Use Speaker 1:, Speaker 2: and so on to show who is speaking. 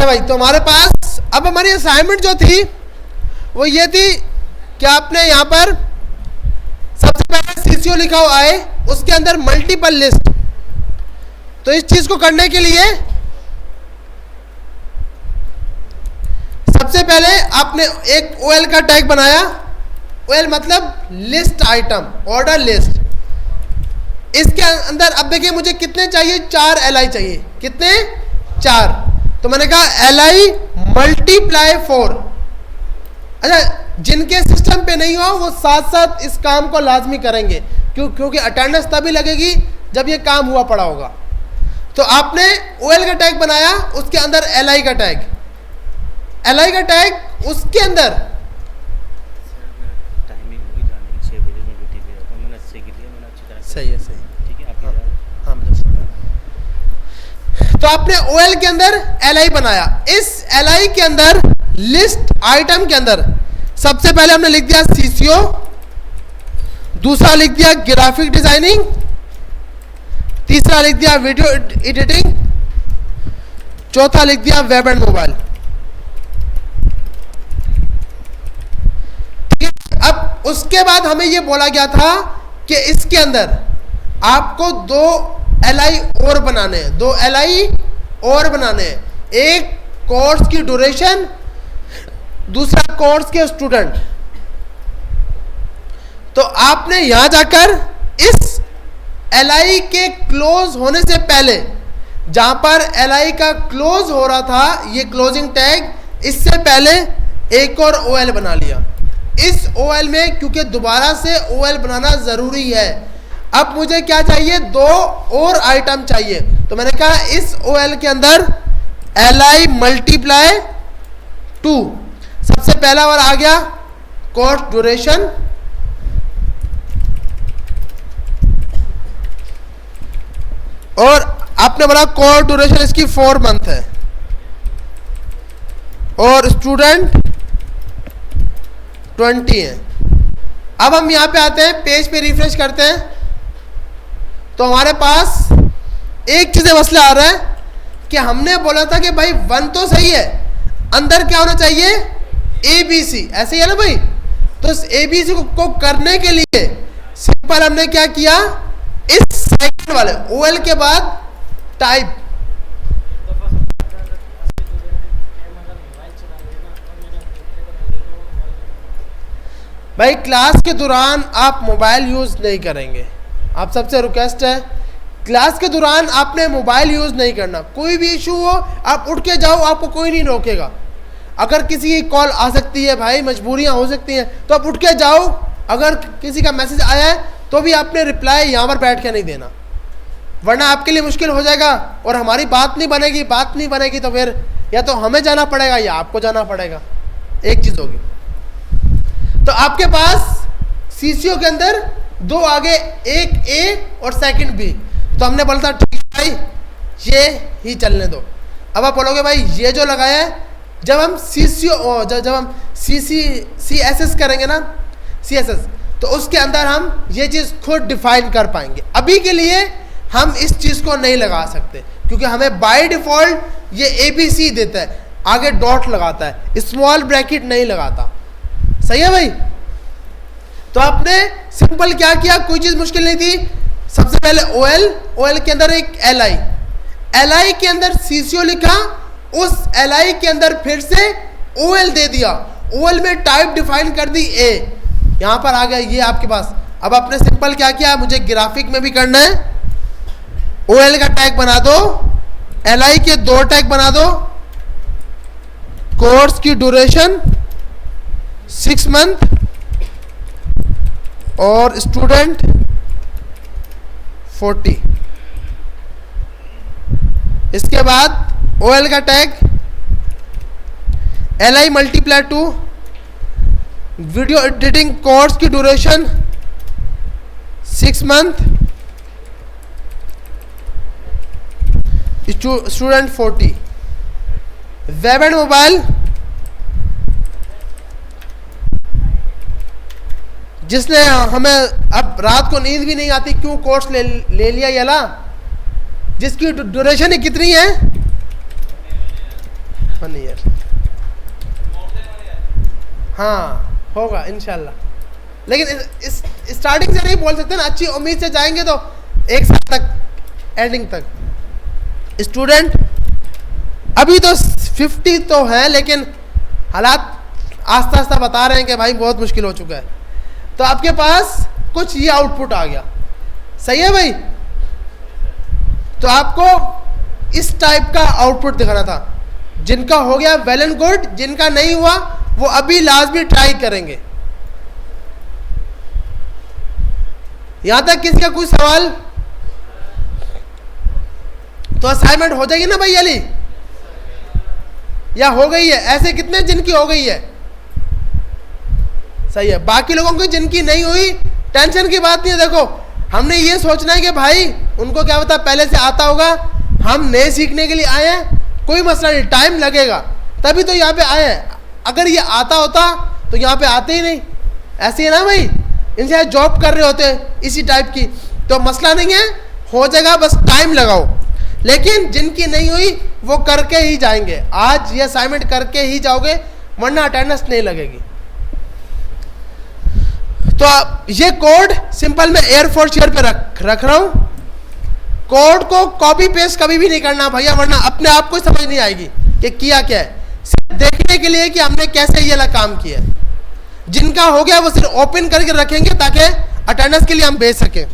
Speaker 1: अच्छा भाई, तो हमारे पास अब हमारी असाइनमेंट जो थी वो ये थी कि आपने यहाँ पर सबसे पहले सीसीओ लिखा हुआ है, उसके अंदर मल्टीपल लिस्ट। तो इस चीज को करने के लिए सबसे पहले आपने एक ओएल का टैग बनाया। ओएल मतलब लिस्ट आइटम, ऑर्डर लिस्ट। इसके अंदर अब देखिए मुझे कितने चाहिए, 4 एलआई चाहिए। कितने? 4। तो मैंने कहा एलआई मल्टीप्लाई 4। अच्छा, जिनके सिस्टम पे नहीं हो वो साथ साथ इस काम को लाजमी करेंगे, क्योंकि अटेंडेंस तभी लगेगी जब ये काम हुआ पड़ा होगा। तो आपने ओएल का टैग बनाया, उसके अंदर एलआई का टैग, एलआई का टैग उसके अंदर।
Speaker 2: टाइमिंग होगी जाने की 6 बजे में ड्यूटी पे जाता हूं, मैंने अच्छे के लिए मैंने अच्छी तरह
Speaker 1: सही है, सही।
Speaker 2: ठीक है आप
Speaker 1: हाँ, तो आपने ओएल के अंदर एलआई बनाया। इस एलआई के अंदर लिस्ट आइटम के अंदर सबसे पहले हमने लिख दिया सीसीओ, दूसरा लिख दिया ग्राफिक डिजाइनिंग, तीसरा लिख दिया वीडियो एडिटिंग, चौथा लिख दिया वेब एंड मोबाइल। अब उसके बाद हमें यह बोला गया था कि इसके अंदर आपको 2 एलआई और बनाने हैं, 2 एलआई और बनाने हैं। एक कोर्स की ड्यूरेशन, दूसरा कोर्स के स्टूडेंट। तो आपने यहां जाकर इस एलआई के क्लोज होने से पहले, जहां पर एलआई का क्लोज हो रहा था, ये क्लोजिंग टैग, इससे पहले एक और ओएल बना लिया। इस ओएल में क्योंकि दोबारा से ओएल बनाना जरूरी है। अब मुझे क्या चाहिए, 2 और आइटम चाहिए। तो मैंने कहा इस ओएल के अंदर एलआई मल्टीप्लाई 2। सबसे पहला वाला आ गया कोर्स ड्यूरेशन, और आपने बोला कोर्स ड्यूरेशन इसकी 4 मंथ है, और स्टूडेंट 20 है। अब हम यहां पे आते हैं, पेज पे रिफ्रेश करते हैं, तो हमारे पास एक चीज मसला आ रहा है कि हमने बोला था कि भाई 1 तो सही है, अंदर क्या होना चाहिए, एबीसी। ऐसे ही है ना भाई। तो इस एबीसी को करने के लिए सिंपल हमने क्या किया, इस सेकंड वाले ओएल के बाद टाइप, भाई क्लास के दौरान आप मोबाइल यूज नहीं करेंगे। आप सबसे रिक्वेस्ट है, क्लास के दौरान आपने मोबाइल यूज नहीं करना। कोई भी इशू हो आप उठ के जाओ, आपको कोई नहीं रोकेगा। अगर किसी की कॉल आ सकती है भाई, मजबूरियां हो सकती हैं, तो आप उठ के जाओ। अगर किसी का मैसेज आया है तो भी आपने रिप्लाई यहाँ पर बैठ के नहीं देना, वरना आपके लिए मुश्किल हो जाएगा और हमारी बात नहीं बनेगी। बात नहीं बनेगी तो फिर या तो हमें जाना पड़ेगा या आपको जाना पड़ेगा, एक चीज होगी। तो आपके पास सीसीओ के अंदर 2 आगे, एक ए और सेकंड बी। तो हमने बोला था ठीक है भाई ये ही चलने दो। अब आप बोलोगे भाई ये जो लगाया है, जब हम सीसीओ जब हम सीएसएस करेंगे ना, सीएसएस, तो उसके अंदर हम ये चीज़ खुद डिफाइन कर पाएंगे। अभी के लिए हम इस चीज़ को नहीं लगा सकते क्योंकि हमें बाय डिफॉल्ट ये एबीसी देता है, आगे डॉट लगाता है, स्मॉल ब्रैकेट नहीं लगाता। सही है भाई। तो आपने सिंपल क्या किया, कोई चीज़ मुश्किल नहीं थी। सबसे पहले ओएल के अंदर एक एलआई के अंदर सीसीओ लिखा, उस एलआई के अंदर फिर से ओएल दे दिया, ओएल में टाइप डिफाइन कर दी ए, यहां पर आ गया ये आपके पास। अब आपने सिंपल क्या किया, मुझे ग्राफिक में भी करना है, ओएल का टैग बना दो, एलआई के 2 टैग बना दो, कोर्स की ड्यूरेशन 6 मंथ और स्टूडेंट 40। इसके बाद ओएल का tag LI multiply 2, video editing course की duration 6 month, student 40। Web and mobile, जिसने हमें अब रात को नींद भी नहीं आती क्यों कोर्स ले लिया ये ला, जिसकी ड्यूरेशन ही कितनी है, 1 ईयर। हाँ होगा इंशाल्लाह, लेकिन इस स्टार्टिंग से नहीं बोल सकते ना, अच्छी उम्मीद से जाएंगे तो 1 साल तक एंडिंग तक। स्टूडेंट अभी तो 50 तो है, लेकिन हालात आस्ता आस्ता बता रहे हैं कि भाई बहुत मुश्किल हो चुका है। तो आपके पास कुछ ये आउटपुट आ गया, सही है भाई? तो आपको इस टाइप का आउटपुट दिखाना था। जिनका हो गया वेल एंड गुड, जिनका नहीं हुआ वो अभी लाजमी ट्राई करेंगे। यहां तक किसी का कोई सवाल? तो असाइनमेंट हो जाएगी ना भाई अली, या हो गई है? ऐसे कितने जिनकी हो गई है? सही है। बाकी लोगों की जिनकी नहीं हुई, टेंशन की बात नहीं है। देखो हमने ये सोचना है कि भाई उनको क्या पता पहले से आता होगा, हम नए सीखने के लिए आए हैं, कोई मसला नहीं, टाइम लगेगा तभी तो यहाँ पे आए हैं। अगर ये आता होता तो यहाँ पे आते ही नहीं। ऐसे है ना भाई, इनसे जॉब कर रहे होते इसी टाइप की, तो मसला नहीं है, हो जाएगा, बस टाइम लगाओ। लेकिन जिनकी नहीं हुई वो करके ही जाएंगे, आज ये असाइनमेंट करके ही जाओगे, वरना अटेंडेंस नहीं लगेगी। तो ये कोड सिंपल मैं एयरफोर्स चेयर पे रख रहा हूं। कोड को कॉपी पेस्ट कभी भी नहीं करना भैया, वरना अपने आप को समझ नहीं आएगी कि किया क्या है। सिर्फ देखने के लिए कि हमने कैसे ये वाला काम किया। जिनका हो गया वो सिर्फ ओपन करके रखेंगे ताकि अटेंडेंस के लिए हम भेज सकें।